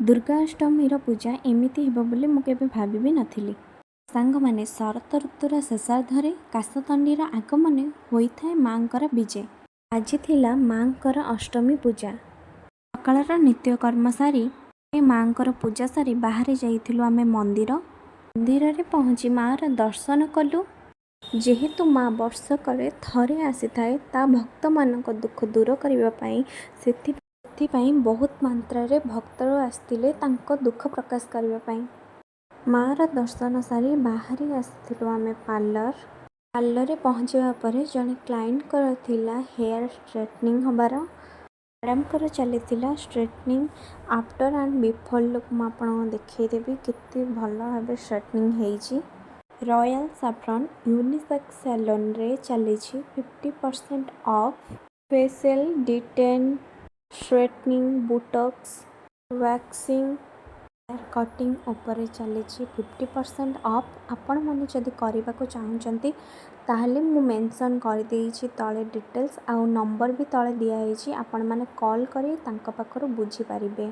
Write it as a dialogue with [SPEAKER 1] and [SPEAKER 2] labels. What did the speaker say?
[SPEAKER 1] ଦୁର୍ଗାଷ୍ଟମୀର ପୂଜା ଏମିତି ହେବ ବୋଲି ମୁଁ କେବେ ଭାବି ବି ନଥିଲି। ସାଙ୍ଗମାନେ, ଶରତ ଋତୁର ଶେଷାର୍ଦ୍ଧରେ କାଶତଣ୍ଡିର ଆଗମନେ ହୋଇଥାଏ ମାଙ୍କର ବିଜେ। ଆଜି ଥିଲା ମାଙ୍କର ଅଷ୍ଟମୀ ପୂଜା। ସକାଳର ନିତ୍ୟକର୍ମ ସାରି ମାଙ୍କର ପୂଜା ସାରି ବାହାରି ଯାଇଥିଲୁ ଆମେ ମନ୍ଦିରରେ ପହଞ୍ଚି ମାର ଦର୍ଶନ କଲୁ। ଯେହେତୁ ମା ବର୍ଷକରେ ଥରେ ଆସିଥାଏ ତା ଭକ୍ତମାନଙ୍କ ଦୁଃଖ ଦୂର କରିବା ପାଇଁ, ସେଥିପାଇଁ ବହୁତ ମାତ୍ରାରେ ଭକ୍ତ ଆସିଥିଲେ ତାଙ୍କ ଦୁଃଖ ପ୍ରକାଶ କରିବା ପାଇଁ। ମାର ଦର୍ଶନ ସାରି ବାହାରି ଆସିଥିଲୁ ଆମେ ପାର୍ଲରରେ ପହଞ୍ଚିବା ପରେ ଜଣେ କ୍ଲାଏଣ୍ଟଙ୍କର ଥିଲା ହେୟାର ଷ୍ଟ୍ରେଟନିଂ ହେବାର। ମ୍ୟାଡ଼ାମଙ୍କର ଚାଲିଥିଲା straightening. After and before look ମୁଁ ଆପଣଙ୍କୁ ଦେଖାଇଦେବି କେତେ ଭଲ ଭାବେ ଷ୍ଟ୍ରେଟନିଂ ହେଇଛି। ରୟାଲ ସାଫ୍ରନ୍ ୟୁନିସେକ୍ସ ସାଲନ୍ରେ ଚାଲିଛି 50% off. Facial detan, straightening, botox, waxing, hair cutting ଉପରେ ଚାଲିଛି 50% ଅଫ୍। ଆପଣମାନେ ଯଦି କରିବାକୁ ଚାହୁଁଛନ୍ତି ତାହେଲେ ମୁଁ ମେନସନ୍ କରିଦେଇଛି ତଳେ ଡିଟେଲ୍ସ, ଆଉ ନମ୍ବର ବି ତଳେ ଦିଆହେଇଛି। ଆପଣମାନେ କଲ୍ କରି ତାଙ୍କ ପାଖରୁ ବୁଝିପାରିବେ।